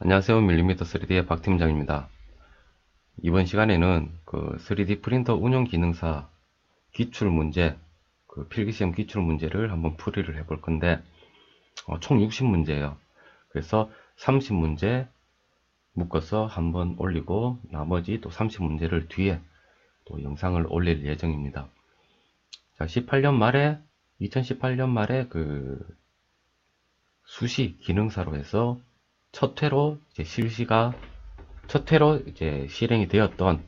안녕하세요. 밀리미터 3D의 박 팀장입니다. 이번 시간에는 그 3D 프린터 운영 기능사 기출 문제, 그 필기시험 기출 문제를 한번 풀이를 해볼 건데, 총 60문제예요. 그래서 30문제 묶어서 한번 올리고, 나머지 또 30문제를 뒤에 또 영상을 올릴 예정입니다. 자, 2018년 말에 그 수시 기능사로 해서 첫 회로 이제 실행이 되었던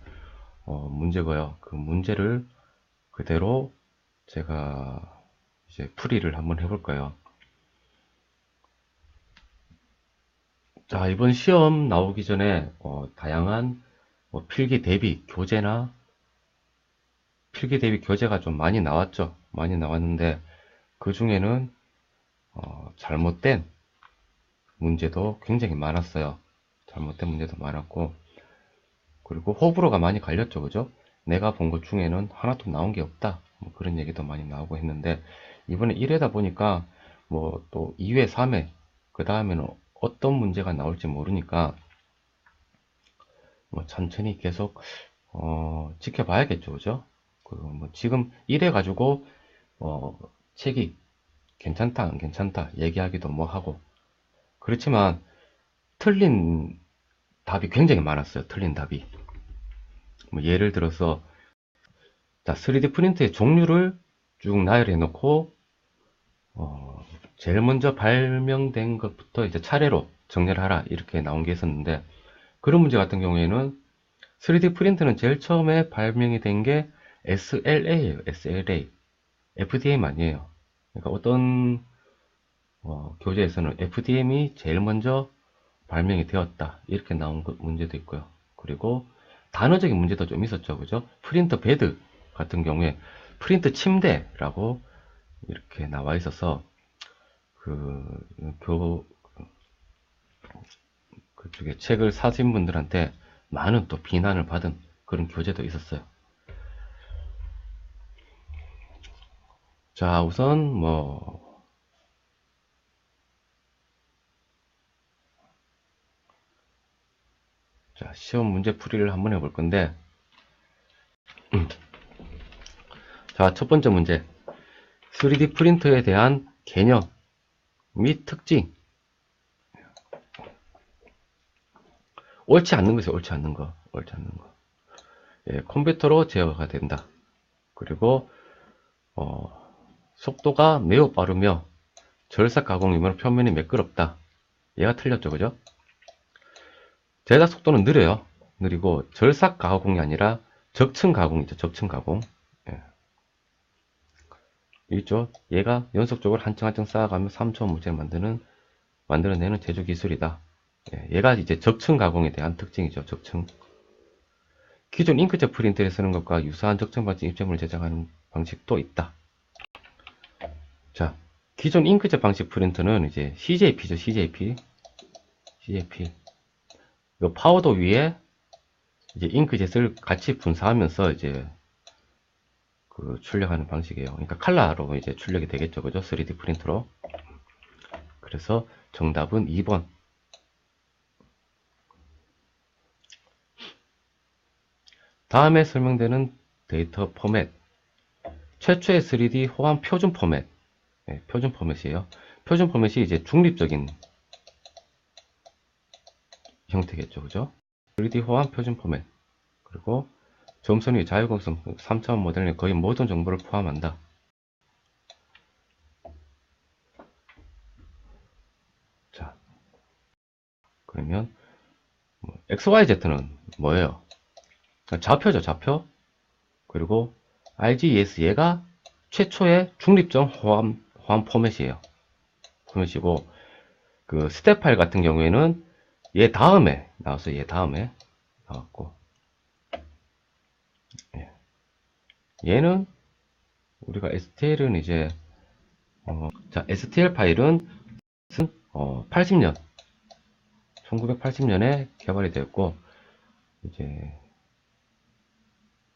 문제고요. 그 문제를 그대로 제가 이제 풀이를 한번 해볼 거예요. 자, 이번 시험 나오기 전에 다양한 필기 대비 교재가 좀 많이 나왔죠. 많이 나왔는데 그 중에는 잘못된 문제도 굉장히 많았어요. 잘못된 문제도 많았고, 그리고 호불호가 많이 갈렸죠. 그죠? 내가 본 것 중에는 하나도 나온 게 없다. 뭐 그런 얘기도 많이 나오고 했는데, 이번에 1회다 보니까 뭐 또 2회, 3회, 그 다음에는 어떤 문제가 나올지 모르니까 뭐 천천히 계속 지켜봐야겠죠. 그죠? 그 뭐 지금 1회 가지고 어 책이 괜찮다 안 괜찮다 얘기하기도 뭐 하고, 그렇지만 틀린 답이 굉장히 많았어요. 틀린 답이. 뭐 예를 들어서, 자, 3D 프린트의 종류를 쭉 나열해 놓고, 제일 먼저 발명된 것부터 이제 차례로 정리를 하라, 이렇게 나온 게 있었는데, 그런 문제 같은 경우에는 3D 프린트는 제일 처음에 발명이 된 게 SLA예요. SLA. FDM 아니에요. 그러니까 어떤 교재에서는 FDM이 제일 먼저 발명이 되었다, 이렇게 나온 문제도 있고요. 그리고 단어적인 문제도 좀 있었죠. 그죠? 프린터 베드 같은 경우에 프린트 침대라고 이렇게 나와 있어서 그 그쪽에 책을 사신 분들한테 많은 또 비난을 받은 그런 교재도 있었어요. 자, 우선 자, 시험 문제 풀이를 한번 해볼 건데, 자, 첫 번째 문제. 3D 프린터에 대한 개념 및 특징. 옳지 않는 것이요. 옳지 않는 거. 옳지 않는 거. 예, 컴퓨터로 제어가 된다. 그리고 속도가 매우 빠르며 절삭 가공이면 표면이 매끄럽다. 얘가 틀렸죠. 그죠? 제작 속도는 느려요. 느리고 절삭 가공이 아니라 적층 가공이죠. 적층 가공. 예. 있죠. 얘가 연속적으로 한 층 한 층 쌓아가며 3초 물체를 만들어내는 제조 기술이다. 예, 얘가 이제 적층 가공에 대한 특징이죠. 적층. 기존 잉크젯 프린터에 쓰는 것과 유사한 적층 방식 입체물을 제작하는 방식도 있다. 자, 기존 잉크젯 방식 프린터는 이제 CJP죠. CJP. 이 파우더 위에 이제 잉크젯을 같이 분사하면서 이제 그 출력하는 방식이에요. 그러니까 칼라로 이제 출력이 되겠죠. 그죠? 3D 프린터로. 그래서 정답은 2번. 다음에 설명되는 데이터 포맷. 최초의 3D 호환 표준 포맷. 네, 표준 포맷이에요. 표준 포맷이 이제 중립적인 형태겠죠. 그죠? 3D 호환 표준 포맷. 그리고 점선이 자유곡선 3차원 모델의 거의 모든 정보를 포함한다. 자, 그러면 XYZ는 뭐예요? 좌표죠. 좌표. 그리고 RGES, 얘가 최초의 중립적 호환 포맷이에요. 포맷이고, 그 스텝 파일 같은 경우에는 얘 다음에 나왔어요. 얘 다음에 나왔고, 예. 얘는 우리가 STL은 이제 자, STL 파일은 80년 1980년에 개발이 되었고, 이제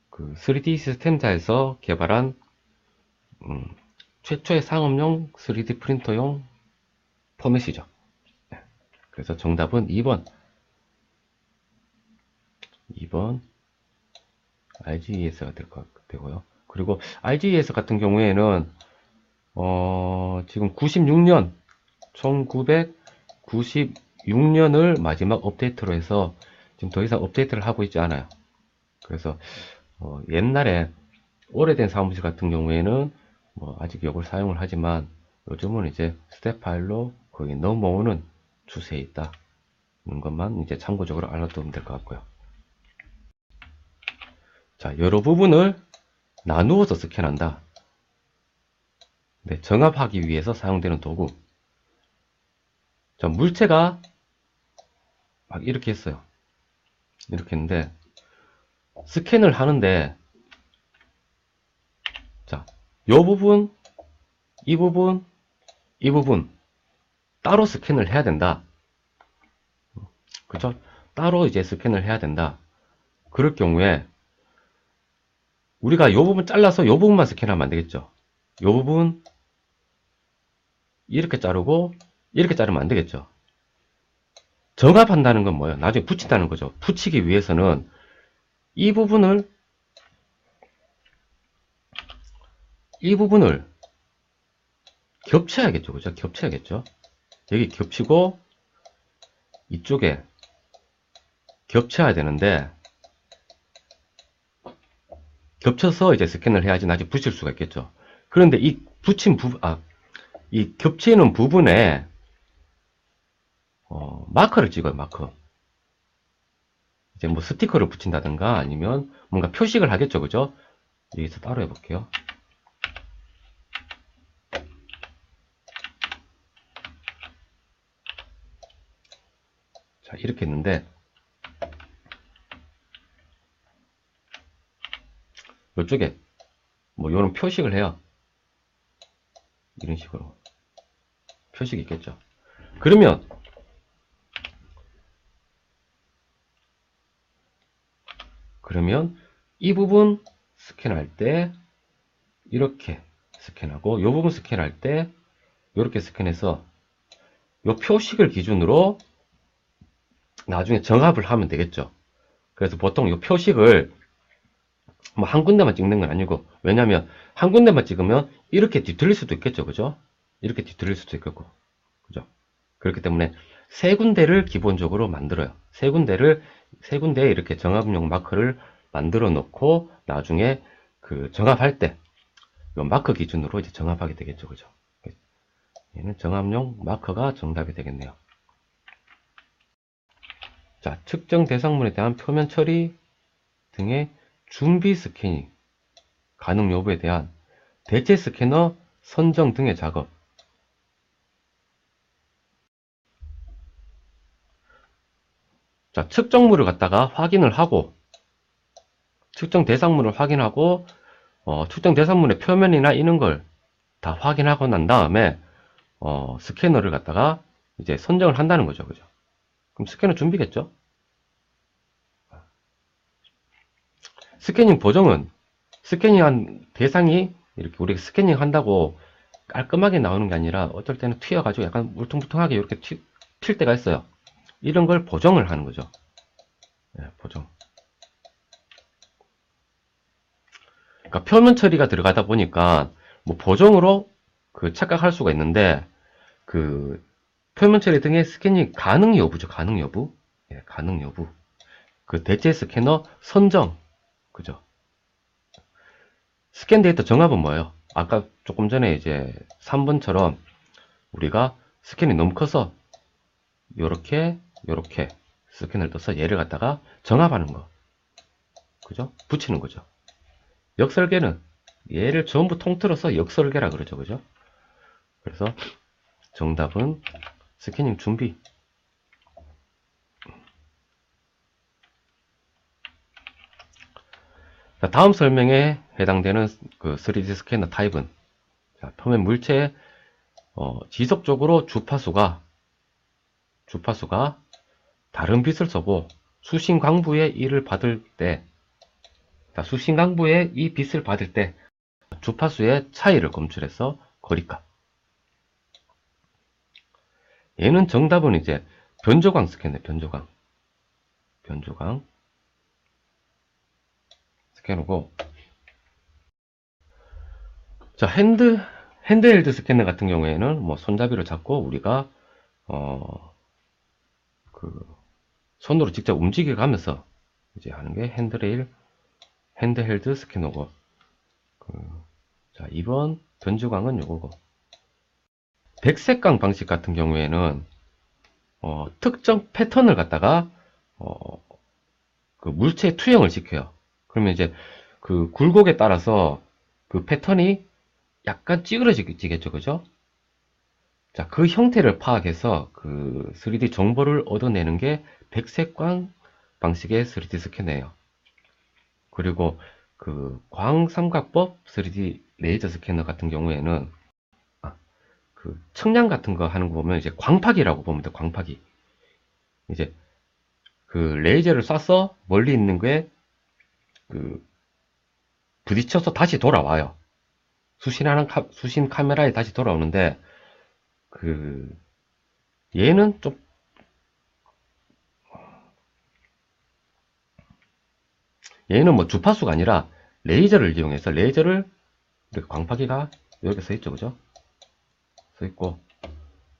그 3D 시스템사에서 개발한 최초의 상업용 3D 프린터용 포맷이죠. 그래서 정답은 2번 RGES가 되고요. 그리고 RGES 같은 경우에는 지금 96년 1996년을 마지막 업데이트로 해서 지금 더 이상 업데이트를 하고 있지 않아요. 그래서 옛날에 오래된 사무실 같은 경우에는 뭐 아직 이걸 사용을 하지만 요즘은 이제 스텝 파일로 거의 넘어오는 추세에 있다는 것만 이제 참고적으로 알아두면 될 것 같고요. 자, 여러 부분을 나누어서 스캔한다. 네, 정합하기 위해서 사용되는 도구. 자, 물체가 막 이렇게 했어요. 이렇게 했는데 스캔을 하는데 자, 요 부분, 이 부분, 이 부분 따로 스캔을 해야 된다. 그죠? 따로 이제 스캔을 해야 된다. 그럴 경우에 우리가 요 부분 잘라서 요 부분만 스캔하면 안 되겠죠. 요 부분 이렇게 자르고 이렇게 자르면 안 되겠죠. 정합한다는 건 뭐예요? 나중에 붙인다는 거죠. 붙이기 위해서는 이 부분을 겹쳐야겠죠. 그죠? 겹쳐야겠죠. 여기 겹치고 이쪽에 겹쳐야 되는데 겹쳐서 이제 스캔을 해야지 나중에 붙일 수가 있겠죠. 그런데 이 붙인 부분, 이 겹치는 부분에 마커를 찍어요. 마커. 이제 뭐 스티커를 붙인다든가 아니면 뭔가 표식을 하겠죠. 그죠? 여기서 따로 해볼게요. 자, 이렇게 했는데 이쪽에 뭐 이런 표식을 해요. 이런 식으로 표식이 있겠죠. 그러면 이 부분 스캔할 때 이렇게 스캔하고 이 부분 스캔할 때 이렇게 스캔해서 이 표식을 기준으로 나중에 정합을 하면 되겠죠. 그래서 보통 이 표식을 뭐 한 군데만 찍는 건 아니고, 왜냐면 한 군데만 찍으면 이렇게 뒤틀릴 수도 있겠죠. 그죠? 이렇게 뒤틀릴 수도 있겠고. 그죠? 그렇기 때문에 세 군데를 기본적으로 만들어요. 세 군데에 이렇게 정합용 마커를 만들어 놓고 나중에 그 정합할 때 이 마커 기준으로 이제 정합하게 되겠죠. 그죠? 얘는 정합용 마커가 정답이 되겠네요. 자, 측정 대상물에 대한 표면 처리 등의 준비 스캐닝 가능 여부에 대한 대체 스캐너 선정 등의 작업. 자, 측정물을 갖다가 확인을 하고 측정 대상물을 확인하고 측정 대상물의 표면이나 이런 걸 다 확인하고 난 다음에 스캐너를 갖다가 이제 선정을 한다는 거죠. 그죠? 그럼 스캐너 준비겠죠? 스캐닝 보정은 스캐닝한 대상이 이렇게 우리가 스캐닝 한다고 깔끔하게 나오는 게 아니라 어떨 때는 튀어가지고 약간 울퉁불퉁하게 이렇게 튈 때가 있어요. 이런 걸 보정을 하는 거죠. 네, 보정. 그러니까 표면 처리가 들어가다 보니까 뭐 보정으로 그 착각할 수가 있는데 그 표면 처리 등의 스캐닝 가능 여부죠. 가능 여부. 예, 가능 여부. 그 대체 스캐너 선정. 그죠? 스캔 데이터 정합은 뭐예요? 아까 조금 전에 이제 3번처럼 우리가 스캔이 너무 커서 요렇게 스캔을 떠서 얘를 갖다가 정합하는 거. 그죠? 붙이는 거죠. 역설계는 얘를 전부 통틀어서 역설계라 그러죠. 그죠? 그래서 정답은 스캐닝 준비. 자, 다음 설명에 해당되는 그 3D 스캐너 타입은 자, 표면 물체의 지속적으로 주파수가 다른 빛을 쏘고 수신광부의 이를 받을 때, 수신광부의 이 빛을 받을 때 주파수의 차이를 검출해서 거리값. 얘는 정답은 이제 변조광 스캐너, 변조광. 변조광 스캐너고, 자, 핸드헬드 스캐너 같은 경우에는 뭐 손잡이로 잡고 우리가, 그, 손으로 직접 움직여 가면서 이제 하는 게 핸드헬드 스캐너고, 자, 이번 변조광은 요거고, 백색광 방식 같은 경우에는, 특정 패턴을 갖다가, 그 물체에 투영을 시켜요. 그러면 이제 그 굴곡에 따라서 그 패턴이 약간 찌그러지겠죠, 그죠? 자, 그 형태를 파악해서 그 3D 정보를 얻어내는 게 백색광 방식의 3D 스캐너예요. 그리고 그 광삼각법 3D 레이저 스캐너 같은 경우에는 그 측량 같은 거 하는 거 보면 이제 광파기라고 보면 돼, 광파기. 이제 그 레이저를 쏴서 멀리 있는 게 그 부딪혀서 다시 돌아와요. 수신 카메라에 다시 돌아오는데, 그 얘는 좀 얘는 뭐 주파수가 아니라 레이저를 이용해서 레이저를 이렇게 광파기가 이렇게 서 있죠, 그죠? 서 있고,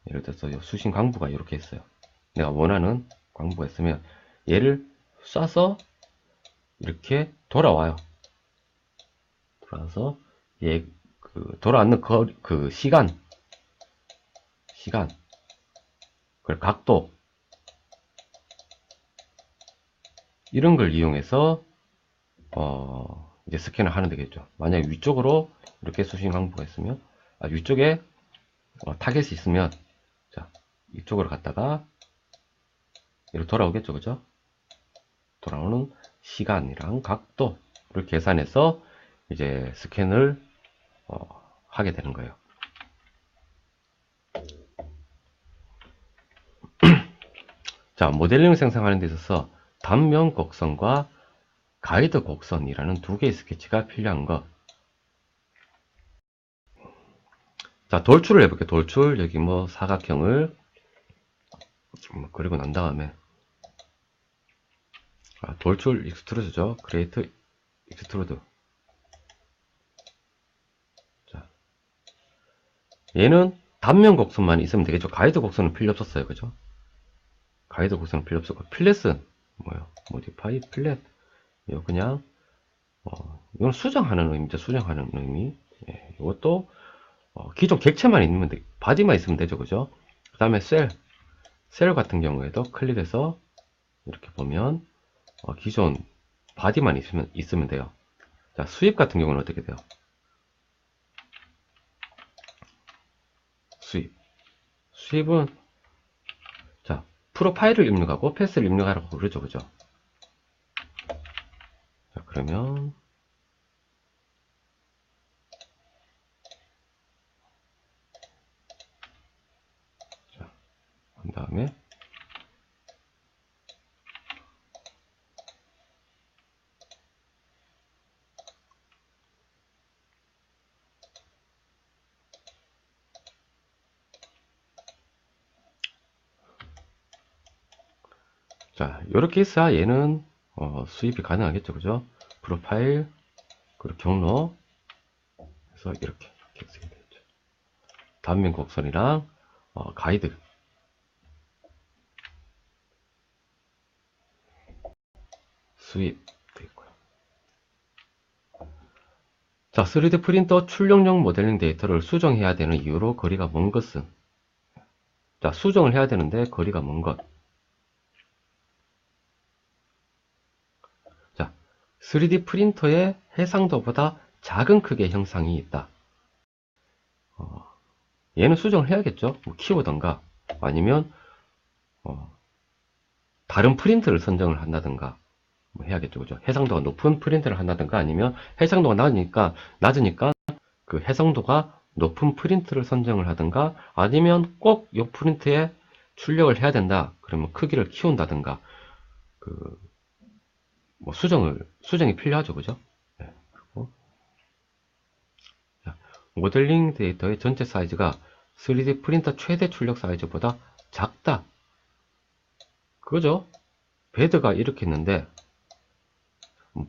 예를 들어서 수신 광부가 이렇게 있어요. 내가 원하는 광부가 있으면 얘를 쏴서 이렇게 돌아와요. 돌아와서 얘 그 돌아왔는 그 시간, 그 각도 이런 걸 이용해서 이제 스캔을 하면 되겠죠. 만약에 위쪽으로 이렇게 수신 광부가 있으면, 위쪽에 타겟이 있으면, 자, 이쪽으로 갔다가 이렇게 돌아오겠죠, 그죠? 돌아오는 시간이랑 각도를 계산해서 이제 스캔을 하게 되는 거예요. 자, 모델링 생성하는 데 있어서 단면 곡선과 가이드 곡선이라는 두 개의 스케치가 필요한 거. 자, 돌출을 해볼게요. 돌출. 여기 뭐 사각형을 그리고 난 다음에, 돌출 익스트루드죠. 크리에이트 익스트루드. 자, 얘는 단면 곡선만 있으면 되겠죠. 가이드 곡선은 필요 없었어요. 그죠? 가이드 곡선은 필요 없었고, 플랫은 뭐예요? 모디파이 플랫. 이거 그냥 이건 수정하는 의미죠. 수정하는 의미. 예, 이것도 기존 객체만 있으면 돼. 바디만 있으면 되죠. 그죠? 그 다음에 셀 같은 경우에도 클릭해서 이렇게 보면 기존 바디만 있으면 돼요. 자, 수입 같은 경우는 어떻게 돼요? 수입은, 자, 프로파일을 입력하고 패스를 입력하라고 그러죠. 그죠? 자, 그러면, 자, 그 다음에, 자, 요렇게 있어야 얘는 수입이 가능하겠죠. 그죠? 프로파일, 그리고 경로, 그래서 이렇게 쓰게 되죠. 단면 곡선이랑 가이드, 수입 되겠고요. 자, 3D 프린터 출력용 모델링 데이터를 수정해야 되는 이유로 거리가 먼 것은, 자, 수정을 해야 되는데 거리가 먼 것. 자, 3D 프린터의 해상도보다 작은 크기의 형상이 있다. 얘는 수정을 해야겠죠. 뭐 키우던가 아니면 다른 프린터를 선정을 한다든가 뭐 해야겠죠. 그죠? 해상도가 높은 프린터를 한다든가 아니면 해상도가 낮으니까 그 해상도가 높은 프린터를 선정을 하든가 아니면 꼭 이 프린터에 출력을 해야 된다. 그러면 크기를 키운다든가 뭐 수정이 필요하죠. 그죠? 네, 그리고 모델링 데이터의 전체 사이즈가 3D 프린터 최대 출력 사이즈보다 작다. 그거죠. 베드가 이렇게 있는데,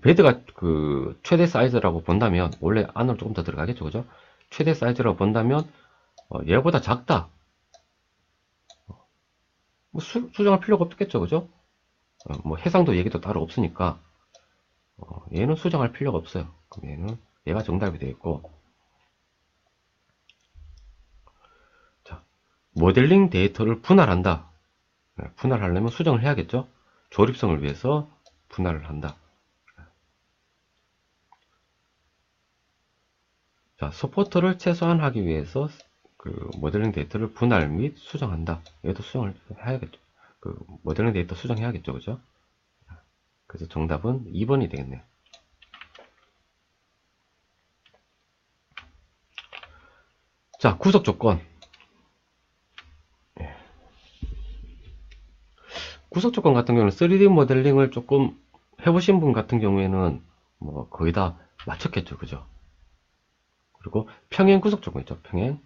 베드가 그 최대 사이즈라고 본다면, 원래 안으로 조금 더 들어가겠죠. 그죠? 최대 사이즈라고 본다면, 얘보다 작다. 뭐 수정할 필요가 없겠죠. 그죠? 뭐 해상도 얘기도 따로 없으니까, 얘는 수정할 필요가 없어요. 그럼 얘가 정답이 되겠고, 자, 모델링 데이터를 분할한다. 분할하려면 수정을 해야겠죠. 조립성을 위해서 분할을 한다. 자, 서포터를 최소화하기 위해서 그 모델링 데이터를 분할 및 수정한다. 얘도 수정을 해야겠죠. 그 모델링 데이터 수정해야겠죠. 그죠? 그래서 정답은 2번이 되겠네요. 자, 구속 조건. 구속 조건 같은 경우는 3D 모델링을 조금 해보신 분 같은 경우에는 뭐 거의 다 맞췄겠죠. 그죠? 그리고 평행 구속 조건 있죠. 평행.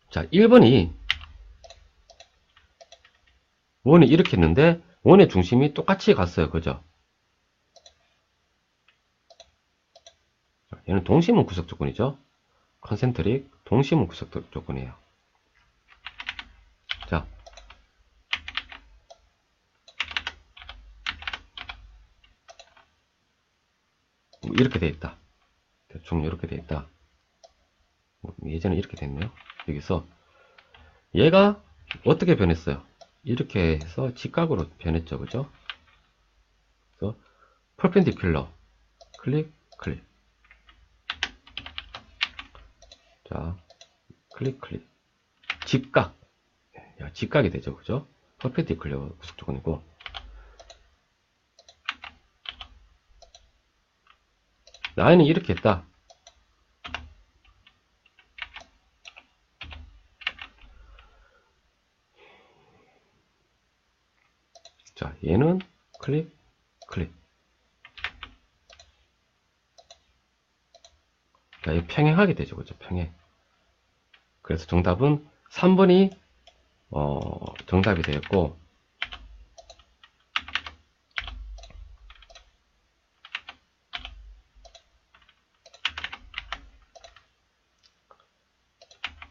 자, 1번이 원이 이렇게 있는데 원의 중심이 똑같이 갔어요. 그죠? 얘는 동심은 구속 조건이죠. 컨센트릭 동심은 구속 조건이에요. 자, 이렇게 돼 있다. 대충 이렇게 돼 있다. 예전에 이렇게 됐네요. 여기서 얘가 어떻게 변했어요? 이렇게 해서 직각으로 변했죠. 그죠? 그래서 퍼펜디큘러 클릭 클릭. 자, 클릭 클릭. 직각. 직각이 되죠. 그죠? 퍼펜디큘러 구속 조건이고, 라인은 이렇게 했다. 자, 얘는 클릭 클릭. 자, 이 평행하게 되죠. 그죠? 평행. 그래서 정답은 3번이 정답이 되었고,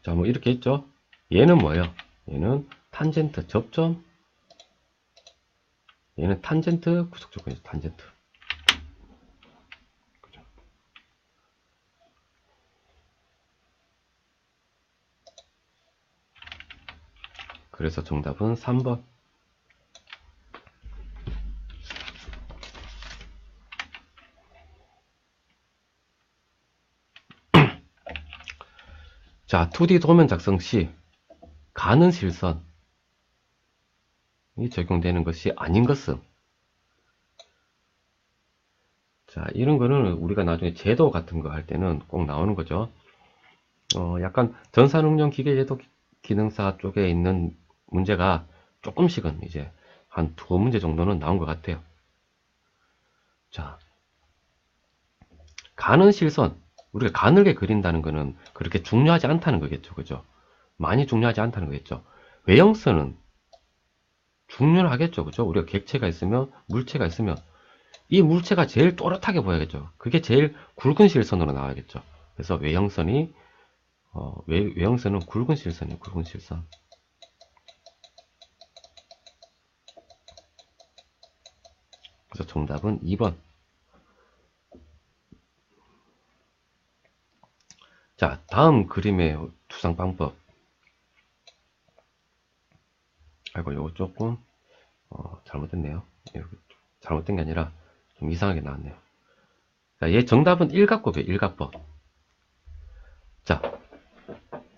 자, 뭐 이렇게 있죠. 얘는 뭐예요? 얘는 탄젠트 접점, 얘는 탄젠트 구속 조건이죠. 탄젠트. 그죠? 그래서 정답은 3번. 자, 2D 도면 작성 시 가는 실선이 적용되는 것이 아닌 것은. 자, 이런 거는 우리가 나중에 제도 같은 거 할 때는 꼭 나오는 거죠. 약간 전산응용 기계제도 기능사 쪽에 있는 문제가 조금씩은 이제 한 2문제 정도는 나온 것 같아요. 자, 가는 실선. 우리가 가늘게 그린다는 거는 그렇게 중요하지 않다는 거겠죠. 그죠? 많이 중요하지 않다는 거겠죠. 외형선은 중요하겠죠. 그죠? 우리가 객체가 있으면, 물체가 있으면, 이 물체가 제일 또렷하게 보여야겠죠. 그게 제일 굵은 실선으로 나와야겠죠. 그래서 외형선이, 외형선은 굵은 실선이에요. 굵은 실선. 그래서 정답은 2번. 자, 다음 그림의 투상 방법. 아이고, 이거 조금, 잘못됐네요. 잘못된 게 아니라 좀 이상하게 나왔네요. 자, 얘 정답은 일각법이에요. 일각법. 자,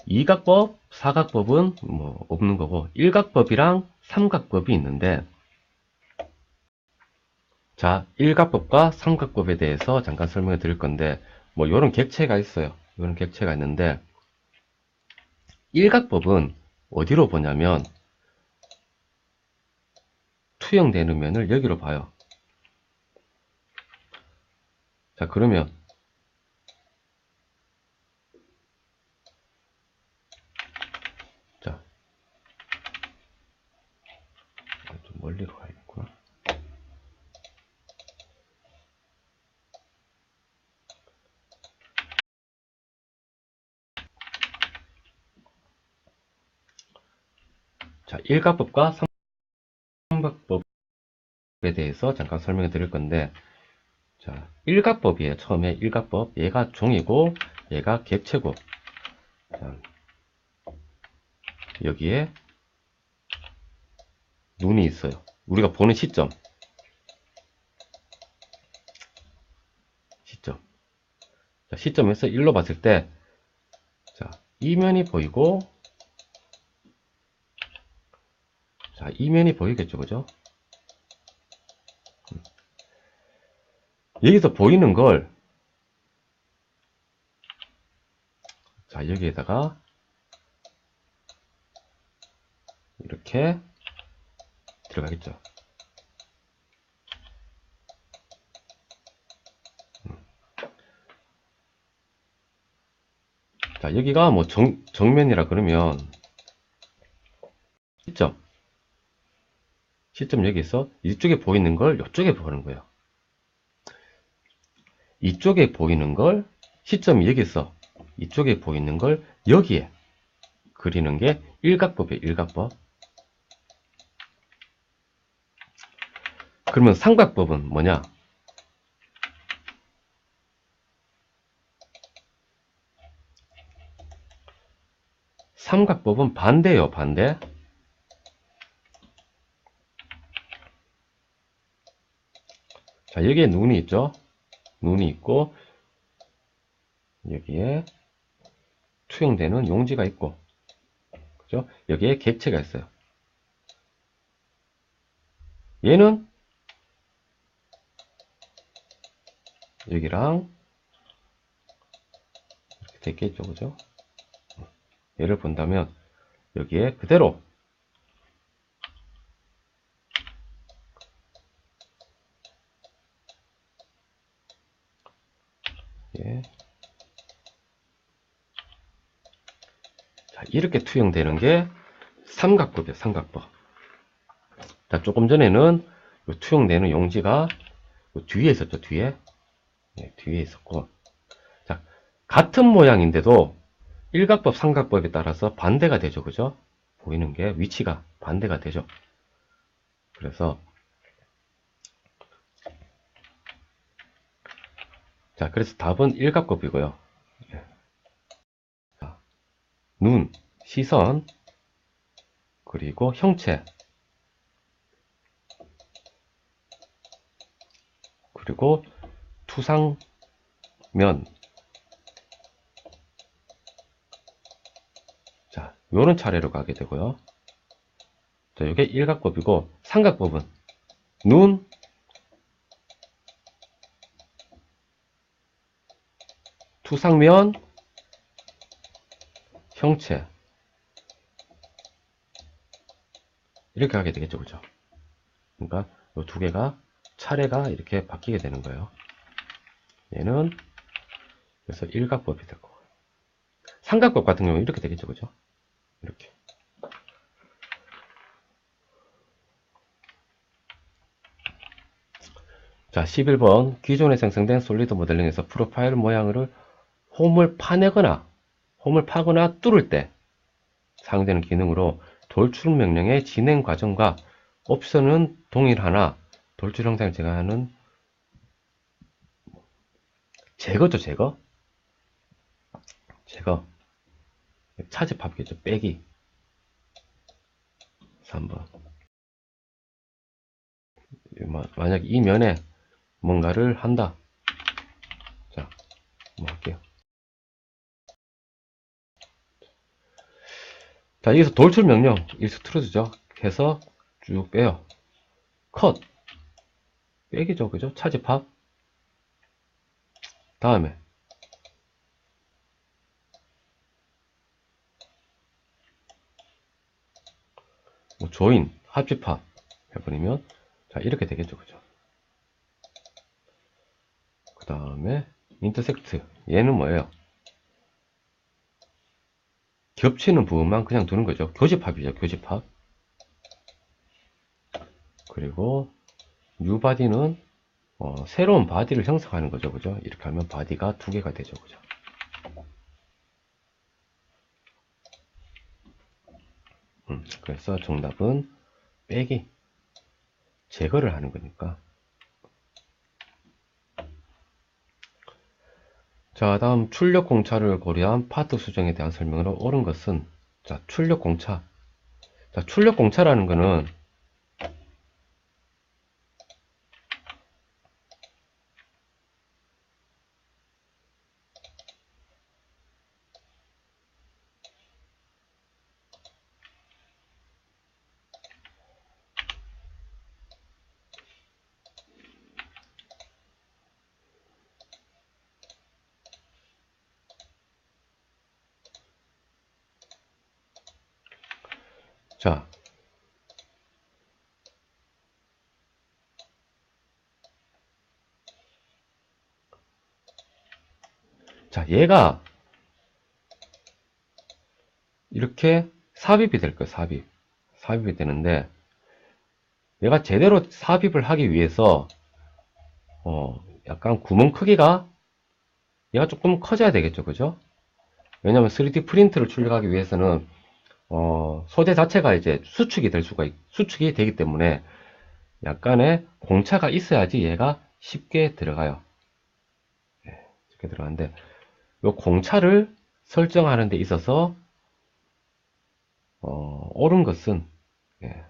이각법, 사각법은 뭐 없는 거고, 일각법이랑 삼각법이 있는데, 자, 일각법과 삼각법에 대해서 잠깐 설명해 드릴 건데, 뭐 요런 객체가 있어요. 요런 객체가 있는데, 일각법은 어디로 보냐면 투영되는 면을 여기로 봐요. 자, 그러면 원리로 가야겠구나. 자, 일가법과 삼각법에 대해서 잠깐 설명해 드릴 건데, 자, 일가법이에요. 처음에 일가법. 얘가 종이고, 얘가 객체고. 자, 여기에 눈이 있어요. 우리가 보는 시점. 자, 시점에서 일로 봤을 때, 자, 이면이 보이고, 자, 이면이 보이겠죠, 그죠? 여기서 보이는 걸, 자, 여기에다가, 이렇게 들어가겠죠. 자, 여기가 뭐 정면이라 그러면, 시점 여기서 이쪽에 보이는 걸 이쪽에 보는 거예요. 이쪽에 보이는 걸, 시점이 여기서 이쪽에 보이는 걸 여기에 그리는 게 일각법이에요, 일각법. 그러면 삼각법은 뭐냐? 삼각법은 반대예요, 반대. 자, 여기에 눈이 있죠? 눈이 있고, 여기에 투영되는 용지가 있고, 그죠? 여기에 객체가 있어요. 얘는 여기랑 이렇게 됐겠죠, 그죠? 얘를 본다면 여기에 그대로 예. 자, 이렇게 투영되는 게 삼각법이에요, 삼각법. 자, 조금 전에는 투영되는 용지가 뒤에 있었죠, 뒤에. 예, 뒤에 있었고. 자, 같은 모양인데도 일각법, 삼각법에 따라서 반대가 되죠, 그죠? 보이는 게 위치가 반대가 되죠. 그래서 자, 그래서 답은 일각법이고요. 자, 눈, 시선, 그리고 형체, 그리고 투상면. 자, 요런 차례로 가게 되고요. 자, 이게 일각법이고, 삼각법은 눈, 투상면, 형체. 이렇게 가게 되겠죠, 그죠? 그러니까 이 두 개가 차례가 이렇게 바뀌게 되는 거예요. 얘는 그래서 일각법이 되고, 삼각법 같은 경우는 이렇게 되겠죠, 그죠? 이렇게. 자, 11번. 기존에 생성된 솔리드 모델링에서 프로파일 모양을 홈을 파거나 뚫을 때 사용되는 기능으로 돌출 명령의 진행 과정과 옵션은 동일하나 돌출 형상을 제거하는 제거죠, 제거. 차집합이겠죠, 빼기. 3번. 만약 이 면에 뭔가를 한다. 자, 뭐 할게요. 자, 여기서 돌출 명령 익스트루드죠. 해서 쭉 빼요. 컷. 빼기죠, 그죠? 차집합. 다음에 뭐 조인, 합집합 해버리면 자, 이렇게 되겠죠, 그죠? 그 다음에 인터섹트. 얘는 뭐예요? 겹치는 부분만 그냥 두는 거죠. 교집합이죠, 교집합. 그리고 new body는 새로운 바디를 형성하는 거죠. 그죠? 이렇게 하면 바디가 두 개가 되죠. 그죠? 그래서 정답은 빼기. 제거를 하는 거니까. 자, 다음 출력 공차를 고려한 파트 수정에 대한 설명으로 옳은 것은, 자, 출력 공차. 자, 출력 공차라는 거는 자, 얘가 이렇게 삽입이 될 거예요. 삽입이 되는데, 내가 제대로 삽입을 하기 위해서 약간 구멍 크기가 얘가 조금 커져야 되겠죠. 그죠? 왜냐면 3D 프린트를 출력하기 위해서는 소재 자체가 이제 수축이 되기 때문에 약간의 공차가 있어야지 얘가 쉽게 들어가요. 쉽게 들어가는데, 이 공차를 설정하는 데 있어서 옳은 것은, 예.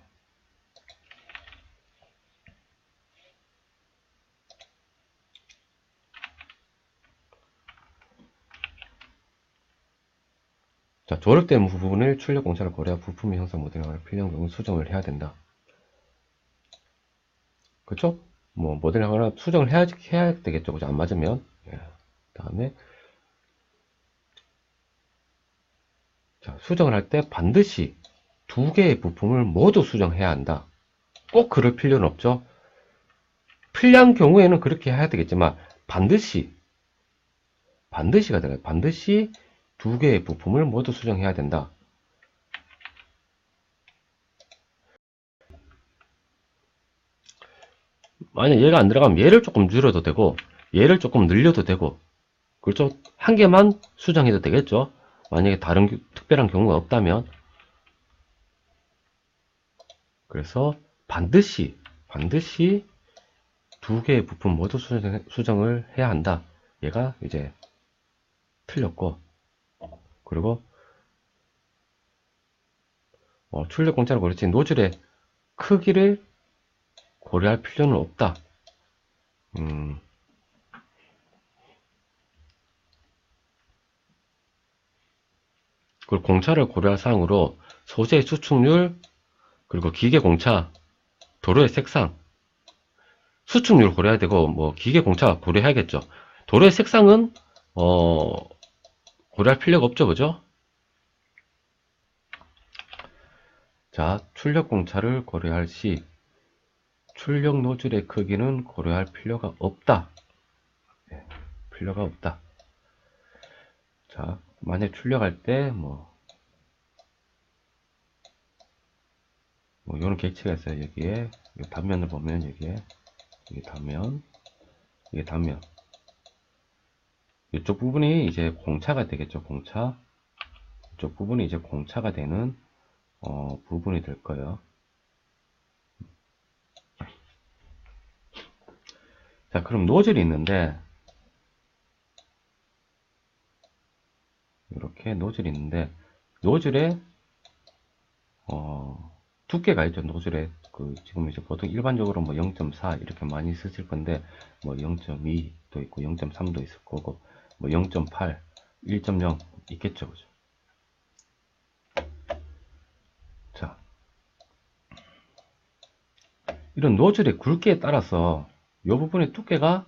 자, 조력된 부분을 출력 공차를 고려해 부품의 형상 모델링을 필요한 경우 수정을 해야 된다. 그쵸? 뭐 모델링하거나 수정을 해야 되겠죠. 그죠? 안 맞으면. 예. 다음에 자, 수정을 할 때 반드시 두 개의 부품을 모두 수정해야 한다. 꼭 그럴 필요는 없죠. 필요한 경우에는 그렇게 해야 되겠지만 반드시가 들어가요. 반드시 두 개의 부품을 모두 수정해야 된다. 만약 얘가 안 들어가면 얘를 조금 줄여도 되고 얘를 조금 늘려도 되고, 그렇죠? 한 개만 수정해도 되겠죠? 만약에 다른 특별한 경우가 없다면. 그래서 반드시 두 개의 부품 모두 수정을 해야 한다. 얘가 이제 틀렸고, 그리고 출력 공차를 고르지 노즐의 크기를 고려할 필요는 없다. 그리고 공차를 고려할 사항으로 소재의 수축률, 그리고 기계 공차, 도료의 색상, 수축률 고려해야 되고, 뭐 기계 공차 고려해야겠죠. 도료의 색상은 고려할 필요가 없죠, 그죠? 자, 출력 공차를 고려할 시 출력 노즐의 크기는 고려할 필요가 없다. 네, 필요가 없다. 자, 만약 출력할 때 이런 객체가 있어요. 여기에 단면을 보면 여기에 이게 단면, 이게 단면. 이쪽 부분이 이제 공차가 되겠죠. 공차. 이쪽 부분이 이제 공차가 되는 부분이 될 거예요. 자, 그럼 노즐이 있는데, 이렇게 노즐이 있는데, 노즐에 두께가 있죠. 노즐에 지금 이제 보통 일반적으로 0.4 이렇게 많이 쓰실 건데, 0.2도 있고 0.3도 있을 거고, 0.8, 1.0 있겠죠. 그죠? 자, 이런 노즐의 굵기에 따라서 이 부분의 두께가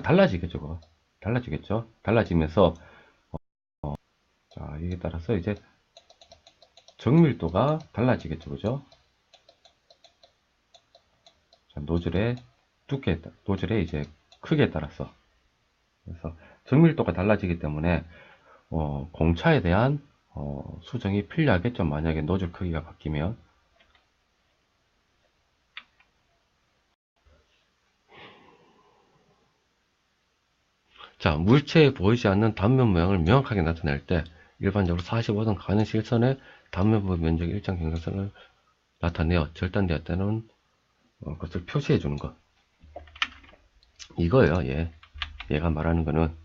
달라지겠죠. 달라지겠죠. 달라지면서 자, 이에 따라서 이제 정밀도가 달라지겠죠. 그죠? 자, 노즐의 이제 크기에 따라서. 그래서 정밀도가 달라지기 때문에 공차에 대한 수정이 필요하겠죠. 만약에 노즐 크기가 바뀌면. 자, 물체에 보이지 않는 단면 모양을 명확하게 나타낼 때 일반적으로 45도 가는 실선의 단면 부분 면적 일정 경사선을 나타내어 절단되었다는 것을 표시해 주는 것. 이거예요. 얘가 말하는 거는.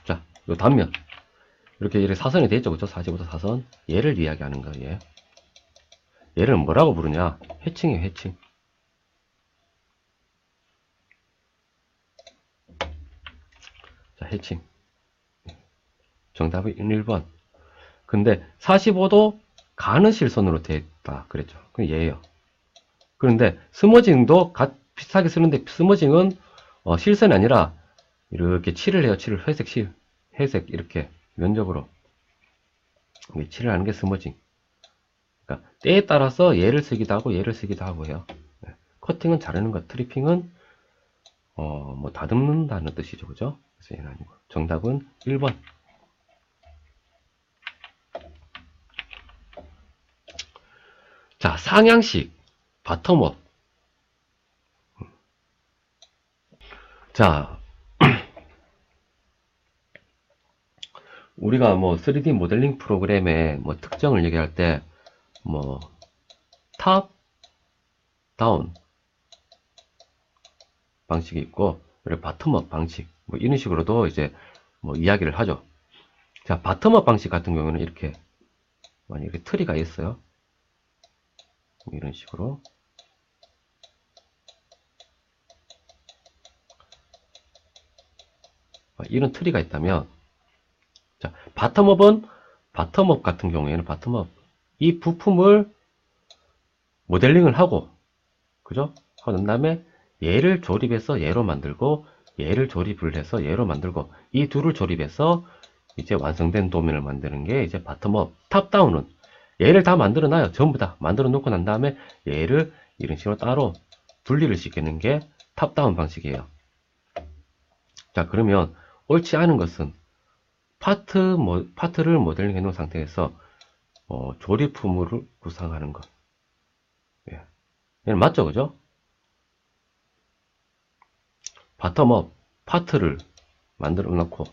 자, 요 단면 이렇게 사선이 되어 있죠, 그죠? 45도 사선. 얘를 이야기하는 거예요. 얘를 뭐라고 부르냐? 해칭이에요, 해칭. 자, 해칭. 정답은 1번. 근데 45도 가는 실선으로 되어 있다 그랬죠. 그럼 얘예요. 그런데 스머징도 비슷하게 쓰는데 스머징은 실선이 아니라 이렇게 칠을 해요. 칠을 회색 칠. 회색 이렇게 면적으로 칠을 하는 게 스머징. 그러니까 때에 따라서 얘를 쓰기도 하고 얘를 쓰기도 하고 해요. 커팅은 자르는 것, 트리핑은 뭐 다듬는다는 뜻이죠. 그죠? 그래서 얘는 아니고. 정답은 1번. 자, 상향식 바텀업. 자, 우리가 뭐 3D 모델링 프로그램의 뭐 특정을 얘기할 때 뭐 탑, 다운 방식이 있고, 그리고 바텀업 방식 뭐 이런 식으로도 이제 뭐 이야기를 하죠. 자, 바텀업 방식 같은 경우는 이렇게 만약에 트리가 있어요. 이런 식으로 이런 트리가 있다면, 자, 바텀업 같은 경우에는 바텀업 이 부품을 모델링을 하고, 그죠? 하고 난 다음에 얘를 조립해서 얘로 만들고, 얘를 조립을 해서 얘로 만들고, 이 둘을 조립해서 이제 완성된 도면을 만드는 게 이제 바텀업. 탑다운은 얘를 다 만들어 놔요. 전부 다 만들어 놓고 난 다음에 얘를 이런 식으로 따로 분리를 시키는 게 탑다운 방식이에요. 자, 그러면 옳지 않은 것은 파트를 모델링 해 놓은 상태에서 조립품을 구상하는 것. 예. 얘는 맞죠, 그죠? 바텀업 파트를 만들어 놓고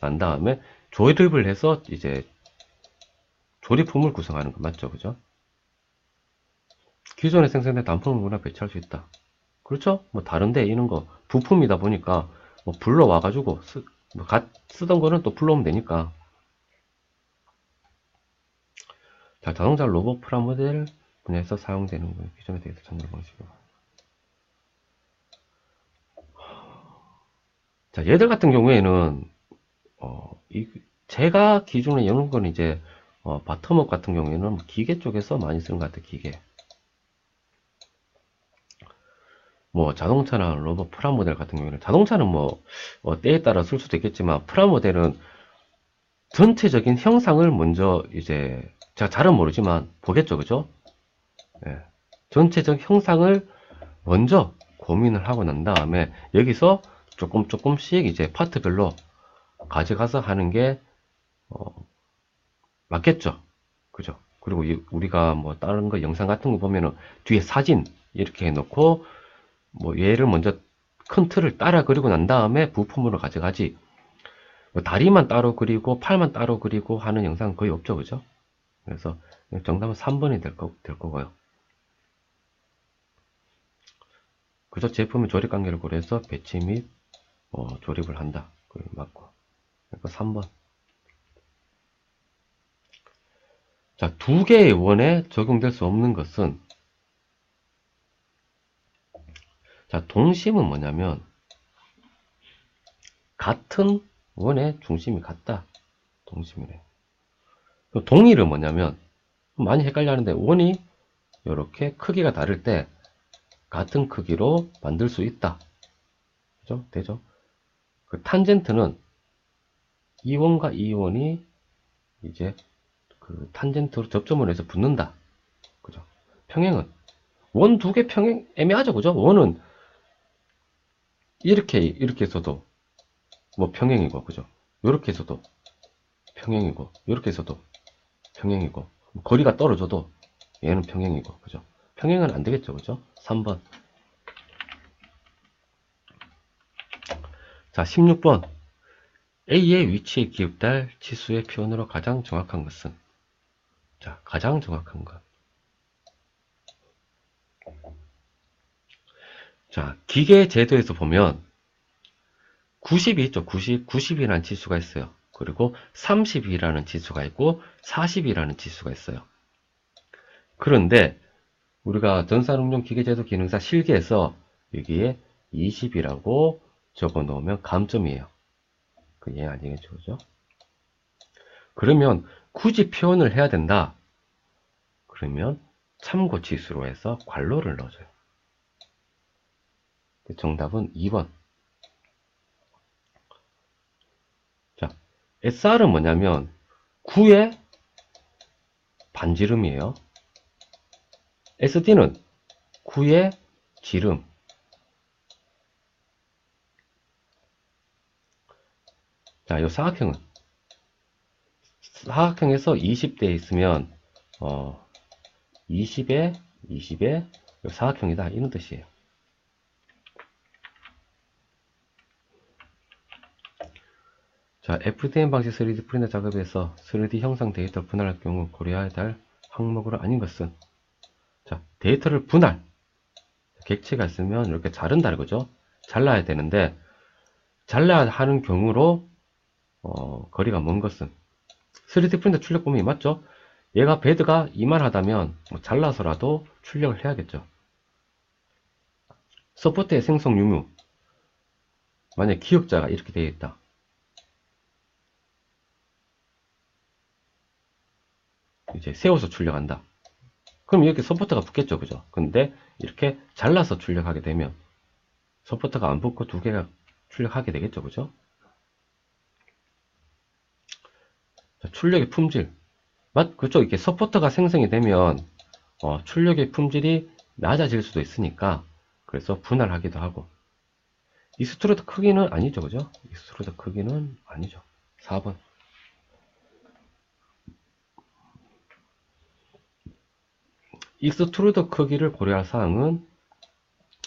난 다음에 조립을 해서 이제 조립품을 구성하는 거 맞죠, 그죠? 기존에 생산된 단품을 누구나 배치할 수 있다. 그렇죠? 뭐 다른데 이런 거 부품이다 보니까 뭐 불러와가지고 쓰던 거는 또 불러오면 되니까. 자, 자동차 로봇 프라모델 분야에서 사용되는 거예요. 기존에 대해서 전달 방식으로. 자, 얘들 같은 경우에는 제가 기준으로 여는 건 이제 바텀업 같은 경우에는 기계 쪽에서 많이 쓰는 것 같아요. 기계. 뭐 자동차나 로봇 프라모델 같은 경우에는 자동차는 뭐 때에 따라 쓸 수도 있겠지만 프라모델은 전체적인 형상을 먼저 이제 제가 잘은 모르지만 보겠죠, 그죠? 예. 전체적 형상을 먼저 고민을 하고 난 다음에 여기서 조금씩 이제 파트별로 가져가서 하는 게 맞겠죠, 그죠? 그리고 우리가 뭐 다른 거 영상 같은 거 보면은 뒤에 사진 이렇게 해놓고 뭐 얘를 먼저 큰 틀을 따라 그리고 난 다음에 부품으로 가져가지, 뭐 다리만 따로 그리고 팔만 따로 그리고 하는 영상은 거의 없죠, 그죠? 그래서 정답은 3번이 될 거고요. 그저 제품의 조립 관계를 고려해서 배치 및 조립을 한다. 그게 맞고. 그러니까 3번. 자, 두 개의 원에 적용될 수 없는 것은, 자, 동심은 뭐냐면 같은 원의 중심이 같다. 동심이래. 동일은 뭐냐면 많이 헷갈려 하는데, 원이 이렇게 크기가 다를 때 같은 크기로 만들 수 있다. 그죠? 되죠? 그 탄젠트는 이 원과 이 원이 이제 그 탄젠트로 접점을 해서 붙는다. 그죠? 평행은 원 두 개 평행 애매하죠, 그죠? 원은 이렇게 해서도 뭐 평행이고, 그죠? 이렇게 해서도 평행이고, 이렇게 해서도 평행이고, 거리가 떨어져도 얘는 평행이고, 그죠? 평행은 안 되겠죠. 그죠? 3번. 자, 16번. A의 위치에 기입될 치수의 표현으로 가장 정확한 것은? 자, 가장 정확한 것. 자, 기계 제도에서 보면 90이 있죠. 90이라는 지수가 있어요. 그리고 30이라는 지수가 있고 40이라는 지수가 있어요. 그런데 우리가 전산응용 기계제도 기능사 실기에서 여기에 20이라고 적어 놓으면 감점이에요. 그 이해 아니겠죠, 그죠? 그러면 굳이 표현을 해야 된다. 그러면 참고 지수로 해서 괄호를 넣어줘요. 정답은 2번. 자, SR은 뭐냐면 9의 반지름이에요. SD는 9의 지름. 자, 이 사각형에서 20대 있으면 20에 사각형이다 이런 뜻이에요. 자, FDM 방식 3D 프린터 작업에서 3D 형상 데이터를 분할할 경우 고려해야 할 항목으로 아닌 것은? 자, 데이터를 객체가 있으면 이렇게 자른다는 거죠. 잘라야 되는데 잘라야 하는 경우로 거리가 먼 것은? 3D 프린터 출력 범위 맞죠? 얘가 베드가 이만하다면 뭐 잘라서라도 출력을 해야겠죠. 서포트의 생성 유무, 만약 기억자가 이렇게 되어 있다. 이제 세워서 출력한다. 그럼 이렇게 서포터가 붙겠죠, 그죠? 근데 이렇게 잘라서 출력하게 되면 서포터가 안 붙고 두 개가 출력하게 되겠죠, 그죠? 자, 출력의 품질. 그쪽 이렇게 서포터가 생성이 되면 출력의 품질이 낮아질 수도 있으니까 그래서 분할하기도 하고. 익스트루드 크기는 아니죠, 그죠? 익스트루드 크기는 아니죠. 4번. 익스트루드 크기를 고려할 사항은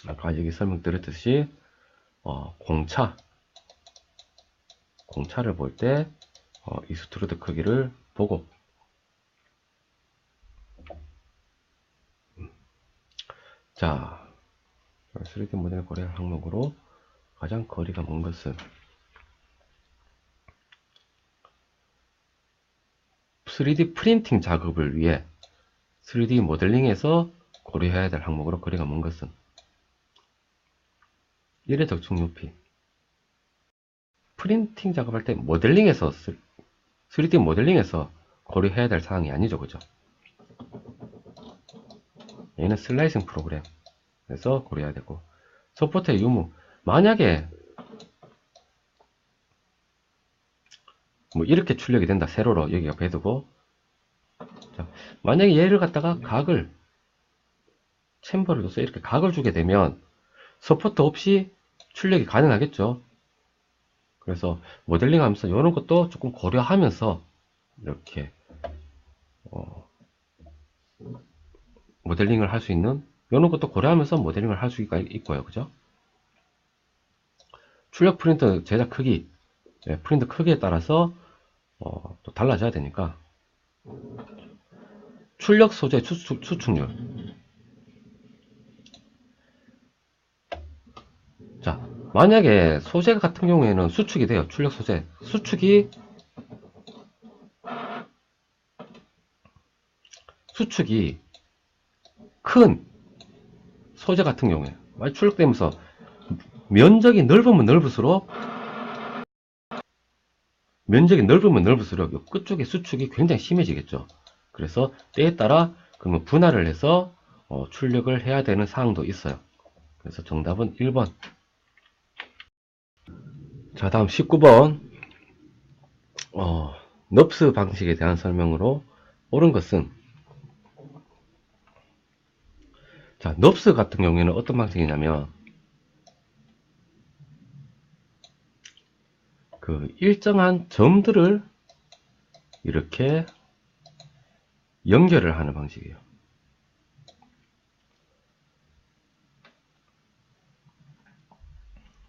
아까 여기 설명드렸듯이 공차를 볼 때 익스트루드 크기를 보고, 자, 3D 모델을 고려할 항목으로 가장 거리가 먼 것은? 3D 프린팅 작업을 위해 3D 모델링에서 고려해야 될 항목으로 거리가 먼 것은? 1의 적중 높이. 프린팅 작업할 때 모델링에서 3D 모델링에서 고려해야 될 사항이 아니죠, 그죠? 얘는 슬라이싱 프로그램에서 고려해야 되고, 서포트의 유무. 만약에 뭐 이렇게 출력이 된다. 세로로 여기가 배드고, 자, 만약에 얘를 갖다가 챔버를 둬서 이렇게 각을 주게 되면 서포트 없이 출력이 가능하겠죠. 그래서 모델링 하면서 이런 것도 조금 고려하면서 이렇게 모델링을 할 수 있는 이런 것도 고려하면서 모델링을 할 수가 있고요. 그죠? 출력 프린터 제작 크기, 프린터 크기에 따라서 또 달라져야 되니까. 출력 소재 수축률. 자, 만약에 소재 같은 경우에는 수축이 돼요. 출력 소재. 수축이 큰 소재 같은 경우에 많이 출력되면서 면적이 넓으면 넓을수록 끝쪽의 수축이 굉장히 심해지겠죠. 그래서 때에 따라 그러면 분할을 해서 출력을 해야 되는 사항도 있어요. 그래서 정답은 1번. 자, 다음 19번. 넙스 방식에 대한 설명으로 옳은 것은? 자, 넙스 같은 경우에는 어떤 방식이냐면 그 일정한 점들을 이렇게 연결을 하는 방식이에요.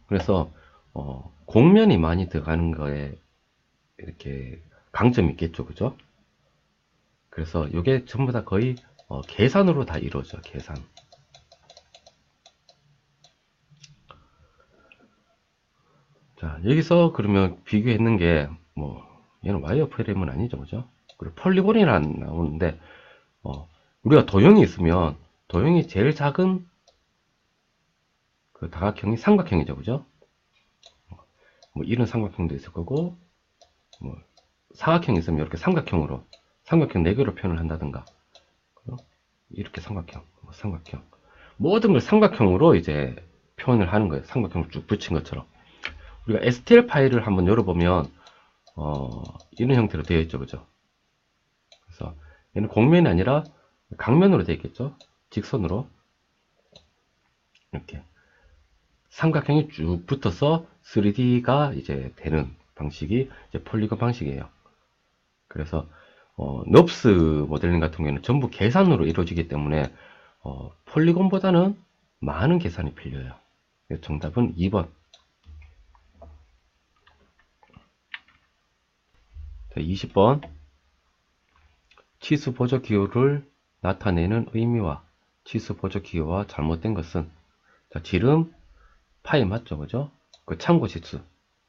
그래서 곡면이 많이 들어가는 거에 이렇게 강점이 있겠죠, 그죠? 그래서 이게 전부 다 거의 계산으로 다 이루어져, 계산. 자, 여기서 그러면 비교했는 게, 뭐, 얘는 와이어프레임은 아니죠, 그죠? 그리고 폴리곤이란 나오는데, 우리가 도형이 있으면, 도형이 제일 작은 그 다각형이 삼각형이죠, 그죠? 뭐, 이런 삼각형도 있을 거고, 뭐, 사각형이 있으면 이렇게 삼각형으로, 삼각형 4개로 표현을 한다든가, 이렇게 삼각형, 삼각형. 모든 걸 삼각형으로 이제 표현을 하는 거예요. 삼각형을 쭉 붙인 것처럼. 우리가 STL 파일을 한번 열어보면, 이런 형태로 되어 있죠, 그죠? 그래서 얘는 곡면이 아니라 강면으로 되어 있겠죠? 직선으로. 이렇게. 삼각형이 쭉 붙어서 3D가 이제 되는 방식이 이제 폴리곤 방식이에요. 그래서, 넙스 모델링 같은 경우에는 전부 계산으로 이루어지기 때문에, 폴리곤보다는 많은 계산이 필요해요. 정답은 2번. 자, 20번. 치수 보조 기호를 나타내는 의미와 치수 보조 기호와 잘못된 것은, 자, 지름 파이 맞죠, 그죠? 그 참고 지수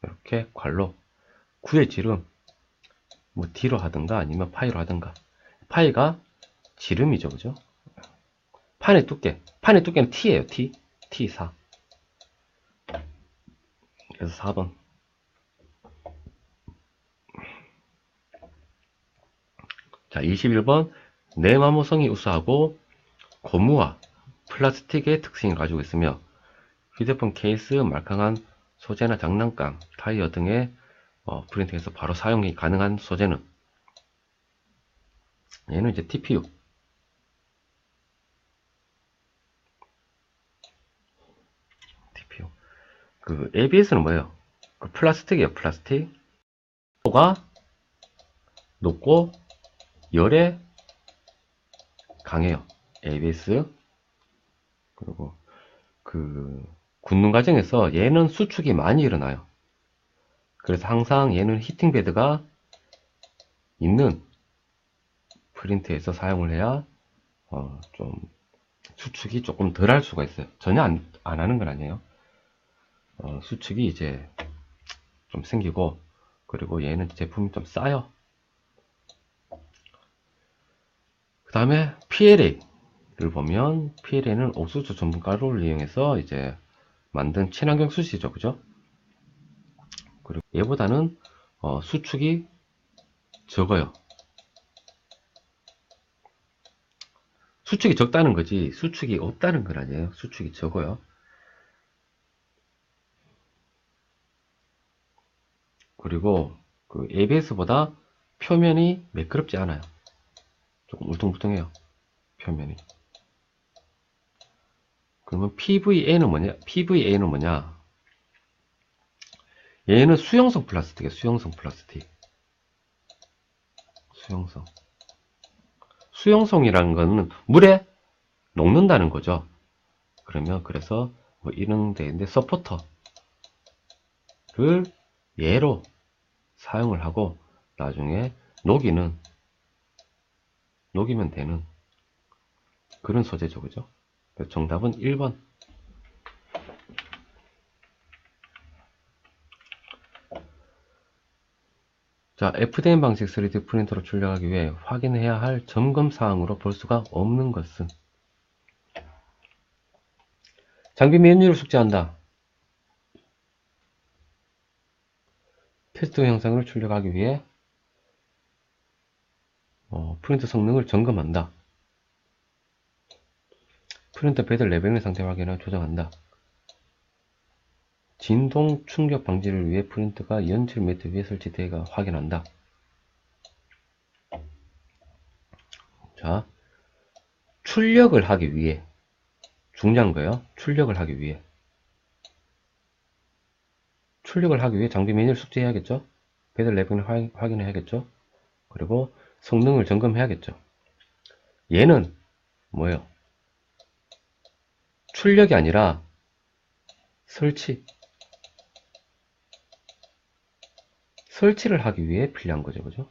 이렇게 괄호 구의 지름 뭐 D로 하든가 아니면 파이로 하든가. 파이가 지름이죠, 그죠? 판의 두께는 T예요, T. T4. 그래서 4번. 자, 21번. 내마모성이 우수하고 고무와 플라스틱의 특징을 가지고 있으며 휴대폰 케이스, 말캉한 소재나 장난감, 타이어 등의 프린팅에서 바로 사용이 가능한 소재는, 얘는 이제 TPU. TPU. 그 ABS는 뭐예요? 그 플라스틱이에요, 플라스틱. 가 높고 열에 강해요. ABS. 그리고 그 굽는 과정에서 얘는 수축이 많이 일어나요. 그래서 항상 얘는 히팅 베드가 있는 프린트에서 사용을 해야 좀 수축이 조금 덜 할 수가 있어요. 전혀 안 하는 건 아니에요. 수축이 이제 좀 생기고, 그리고 얘는 제품이 좀 싸요. 그 다음에 PLA를 보면, PLA는 옥수수 전분가루를 이용해서 이제 만든 친환경 숯이죠, 그죠? 그리고 얘보다는 수축이 적어요. 수축이 적다는 거지 수축이 없다는 건 아니에요. 수축이 적어요. 그리고 그 ABS보다 표면이 매끄럽지 않아요. 조금 울퉁불퉁해요, 표면이. 그러면 PVA는 뭐냐? 얘는 수용성 플라스틱이에요. 수용성 플라스틱. 수용성이라는 거는 물에 녹는다는 거죠. 그래서 뭐 이런 데인데 서포터를 얘로 사용을 하고 나중에 녹이면 되는 그런 소재죠, 그죠? 정답은 1번. 자, FDM 방식 3D 프린터로 출력하기 위해 확인해야 할 점검 사항으로 볼 수가 없는 것은, 장비 메뉴를 숙지한다. 테스트 영상을 출력하기 위해 프린터 성능을 점검한다. 프린터 베드 레벨링 상태 확인을 조정한다. 진동 충격 방지를 위해 프린터가 연출 매트 위에 설치되어 확인한다. 자, 출력을 하기 위해, 중요한 거예요. 출력을 하기 위해 장비 메뉴를 숙지해야겠죠. 베드 레벨링을 확인해야겠죠. 그리고 성능을 점검해야겠죠. 얘는 뭐예요? 출력이 아니라 설치. 설치를 하기 위해 필요한 거죠. 그죠?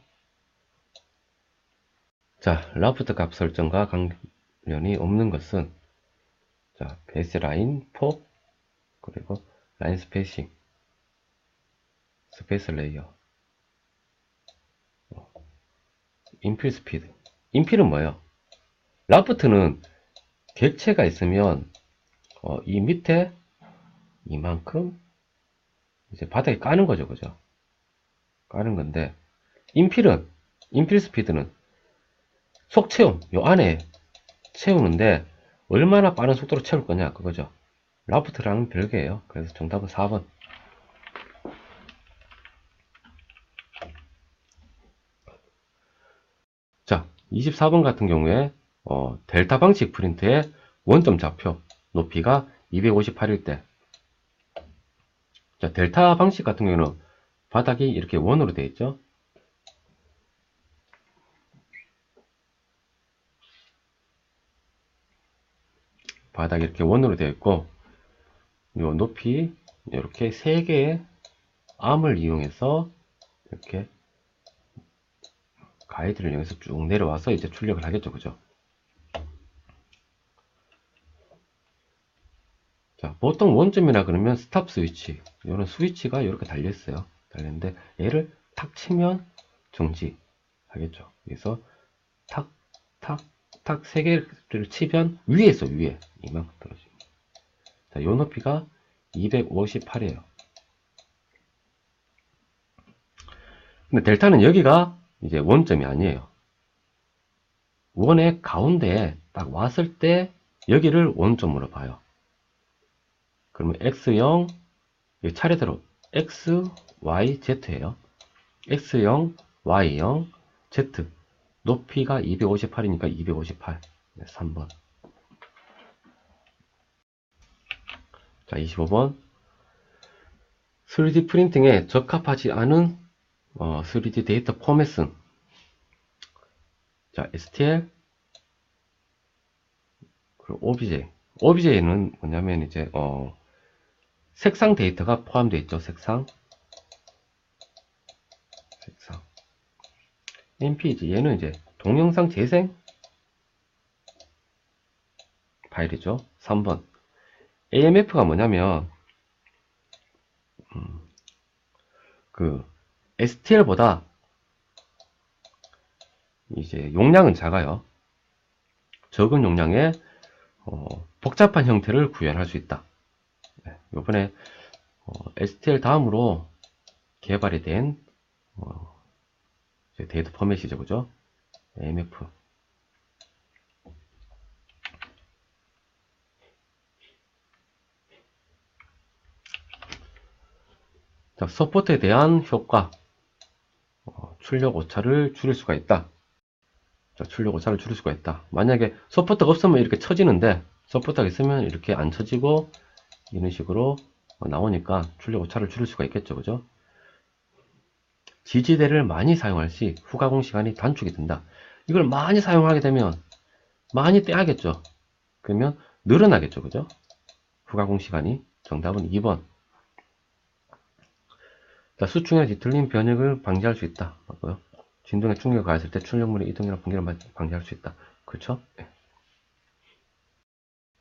자, 라프트 값 설정과 관련이 없는 것은, 자, 베이스 라인, 폭, 그리고 라인 스페이싱, 스페이스 레이어, 인필 스피드. 인필은 뭐예요? 라프트는 객체가 있으면 이 밑에 이만큼 이제 바닥에 까는 거죠. 그죠? 까는 건데, 인필 스피드는 속 채움, 요 안에 채우는데 얼마나 빠른 속도로 채울 거냐 그거죠. 라프트랑은 별개예요. 그래서 정답은 4번. 자, 24번 같은 경우에 델타 방식 프린트의 원점 좌표 높이가 258일 때, 자, 델타 방식 같은 경우는 바닥이 이렇게 원으로 되어 있죠. 바닥이 이렇게 원으로 되어 있고, 요 높이 이렇게 3개의 암을 이용해서 이렇게 가이드를 이용해서 쭉 내려와서 이제 출력을 하겠죠. 그죠? 자, 보통 원점이라 그러면 스탑 스위치, 이런 스위치가 이렇게 달려 있어요. 달렸는데 얘를 탁 치면 정지 하겠죠. 그래서 탁, 탁, 탁 3개를 치면 위에서 위에 이만큼 떨어집니다. 자, 요 높이가 258이에요. 근데 델타는 여기가 이제 원점이 아니에요. 원의 가운데에 딱 왔을 때 여기를 원점으로 봐요. 그러면 X0, 차례대로 X, Y, Z예요. X0, Y0, Z. 높이가 258이니까 258. 3번. 자, 25번. 3D 프린팅에 적합하지 않은 3D 데이터 포맷은, 자, STL, 그리고 OBJ. OBJ는 뭐냐면 이제 색상 데이터가 포함되어 있죠. 색상. MPG, 얘는 이제 동영상 재생 파일이죠. 3번. AMF가 뭐냐면 그 STL보다 이제 용량은 작아요. 적은 용량에 복잡한 형태를 구현할 수 있다. 네, 이번에 STL 다음으로 개발이 된 데이터 포맷이죠. 그죠? AMF. 자, 서포트에 대한 효과. 출력 오차를 줄일 수가 있다. 자, 출력 오차를 줄일 수가 있다. 만약에 서포트가 없으면 이렇게 쳐지는데, 서포트가 있으면 이렇게 안 쳐지고 이런 식으로 나오니까 출력 오차를 줄일 수가 있겠죠. 그죠? 지지대를 많이 사용할 시 후가공 시간이 단축이 된다. 이걸 많이 사용하게 되면 많이 떼야겠죠. 그러면 늘어나겠죠. 그죠? 후가공 시간이. 정답은 2번. 자, 수충의 뒤틀림 변형을 방지할 수 있다. 맞고요. 진동에 충격을 가했을 때 출력물의 이동이나 붕괴를 방지할 수 있다. 그렇죠? 네.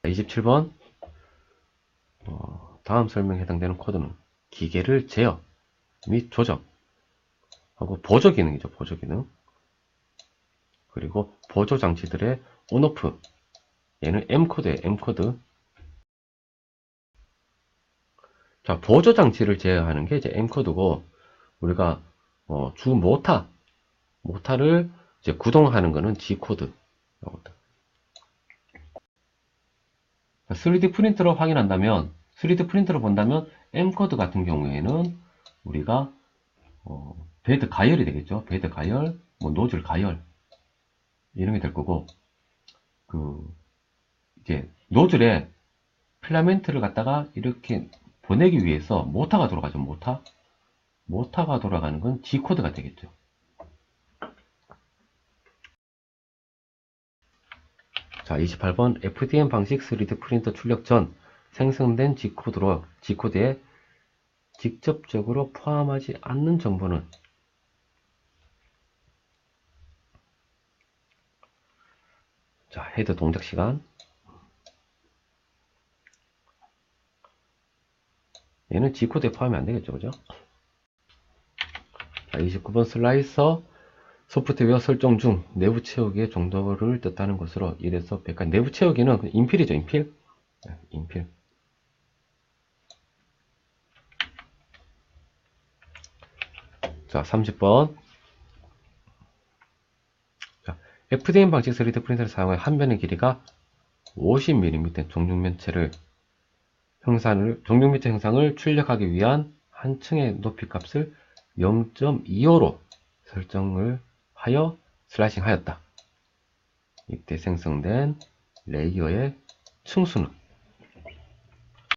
27번. 다음 설명에 해당되는 코드는 기계를 제어 및 조정 하고 보조 기능이죠. 보조 기능. 그리고 보조 장치들의 온오프. 얘는 M코드예요. M코드. 자, 보조 장치를 제어하는 게 이제 M코드고, 우리가 주 모타를 이제 구동하는 거는 G코드. 3D 프린터로 확인한다면, 3D 프린터로 본다면 M코드 같은 경우에는 우리가 베드 가열이 되겠죠. 베드 가열, 뭐 노즐 가열 이런 게 될 거고, 이제 노즐에 필라멘트를 갖다가 이렇게 보내기 위해서 모타가 돌아가죠. 모타가 돌아가는 건 G코드가 되겠죠. 자, 28번 FDM 방식 3D 프린터 출력 전 생성된 G코드에 직접적으로 포함하지 않는 정보는 자, 헤더 동작 시간. 얘는 G코드에 포함이 안 되겠죠, 그죠? 자, 29번 슬라이서 소프트웨어 설정 중 내부 채우기의 정도를 뜻하는 것으로 1에서 100까지. 내부 채우기는 인필이죠, 인필. 네, 인필. 자, 30번. 자, FDM 방식 3D 프린터를 사용하여 한 변의 길이가 50mm 종육면체를 종육면체 형상을 출력하기 위한 한 층의 높이 값을 0.25로 설정을 하여 슬라이싱 하였다. 이때 생성된 레이어의 층수는